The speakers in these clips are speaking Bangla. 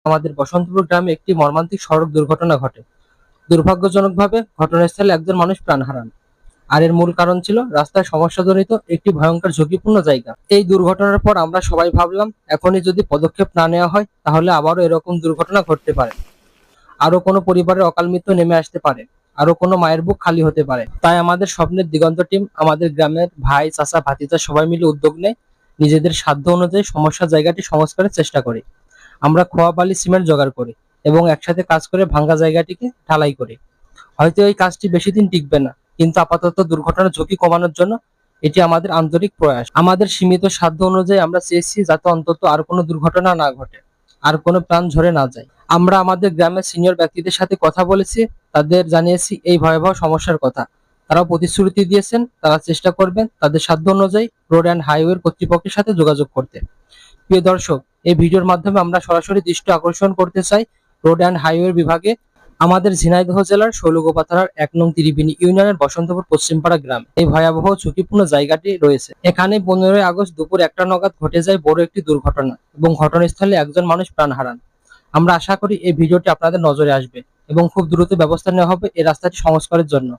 আমাদের বসন্তপুর গ্রামে একটি মর্মান্তিক সড়ক দুর্ঘটনা ঘটে। দুর্ভাগ্যজনকভাবে ঘটনাস্থলে একজন মানুষ প্রাণ হারান। আর এর মূল কারণ ছিল রাস্তায় সমস্যাজনিত একটি ভয়ঙ্কর ঝুঁকিপূর্ণ জায়গা। এই দুর্ঘটনার পর আমরা সবাই ভাবলাম, এখনই যদি পদক্ষেপ না নেওয়া হয় তাহলে আবারও এরকম দুর্ঘটনা ঘটতে পারে। আরো কোনো পরিবারের অকাল মৃত্যু নেমে আসতে পারে, আরো কোনো মায়ের বুক খালি হতে পারে। তাই আমাদের স্বপ্নের দিগন্ত টিম আমাদের গ্রামের ভাই, চাচা, ভাতিজা সবাই মিলে উদ্যোগ নেয়। নিজেদের সাধ্য অনুযায়ী সমস্যা জায়গাটি সংস্কারের চেষ্টা করি। আমরা খোয়া বালি সিমেন্ট জোগাড় করি এবং একসাথে কাজ করে ভাঙ্গা জায়গাটিকে ঢালাই করি। হয়তো এই কাজটি বেশি দিন টিকবে না, কিন্তু আপাতত দুর্ঘটনার ঝুঁকি কমানোর জন্য এটি আমাদের আন্তরিক প্রয়াস। আমাদের সীমিত সাধ্য অনুযায়ী আমরা চেয়েছি যাতে অন্তত আর কোনো দুর্ঘটনা না ঘটে, আর কোনো প্রাণ ঝরে না যায়। আমরা আমাদের গ্রামের সিনিয়র ব্যক্তিদের সাথে কথা বলেছি, তাদের জানিয়েছি এই ভয়াবহ সমস্যার কথা। তারাও প্রতিশ্রুতি দিয়েছেন তারা চেষ্টা করবেন তাদের সাধ্য অনুযায়ী রোড অ্যান্ড হাইওয়ে কর্তৃপক্ষের সাথে যোগাযোগ করতে। প্রিয় দর্শক, এই ভিডিওর মাধ্যমে আমরা সরাসরি দৃষ্টি আকর্ষণ করতে চাই রোড অ্যান্ড হাইওয়ে বিভাগে আমাদের ঝিনাইদহ জেলার শৈলকুপা থানার ১ নং ত্রিবেণী ইউনিয়নের বসন্তপুর পশ্চিমপাড়া গ্রামে এই ভয়াবহ ঝুঁকিপূর্ণ জায়গাটি রয়েছে। এখানে ১৫ই আগস্ট দুপুর ১টা নাগাদ ঘটে যায় বড় একটি দুর্ঘটনা এবং ঘটনাস্থলে একজন মানুষ প্রাণ হারান। আমরা আশা করি এই ভিডিওটি আপনাদের নজরে আসবে এবং খুব দ্রুত ব্যবস্থা নেওয়া হবে এই রাস্তাটি সংস্কারের জন্য।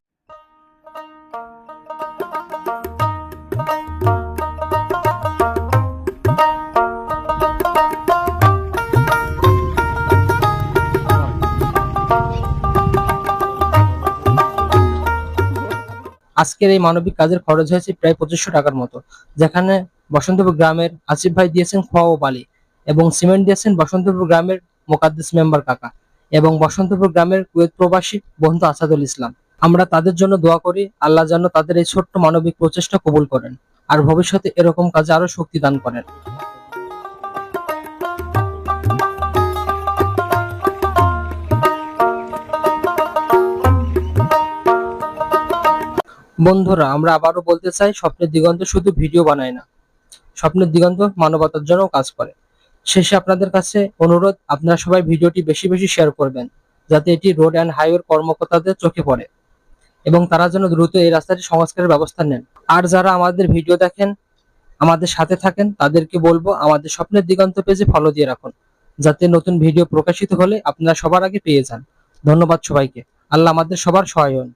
আজকের এই মানবিক কাজের খরচ হয়েছে প্রায় ২৫০০ টাকার মতো, যেখানে বসন্তপুর গ্রামের আসিফ ভাই দিয়েছেন খোয়া ও বালি এবং সিমেন্ট দিয়েছেন বসন্তপুর গ্রামের মোকাদ্দেস মেম্বার কাকা এবং বসন্তপুর গ্রামের কুয়েত প্রবাসী বন্ধু আসাদুল ইসলাম। আমরা তাদের জন্য দোয়া করি আল্লাহ যেন তাদের এই ছোট্ট মানবিক প্রচেষ্টা কবুল করেন আর ভবিষ্যতে এরকম কাজে আরো শক্তি দান করেন। বন্ধুরা, আমরা আবারও বলতে চাই, স্বপ্নের দিগন্ত শুধু ভিডিও বানায় না, স্বপ্নের দিগন্ত মানবতার জন্য কাজ করে। শেষে আপনাদের কাছে অনুরোধ, আপনারা সবাই ভিডিওটি বেশি বেশি শেয়ার করবেন যাতে এটি রোড অ্যান্ড হাইওয়ে কর্মকর্তাদের চোখে পড়ে এবং তারা যেন দ্রুত এই রাস্তাটি সংস্কারের ব্যবস্থা নেন। আর যারা আমাদের ভিডিও দেখেন, আমাদের সাথে থাকেন, তাদেরকে বলবো আমাদের স্বপ্নের দিগন্ত পেজে ফলো দিয়ে রাখুন, যাতে নতুন ভিডিও প্রকাশিত হলে আপনারা সবার আগে পেয়ে যান। ধন্যবাদ সবাইকে। আল্লাহ আমাদের সবার সহায় হন।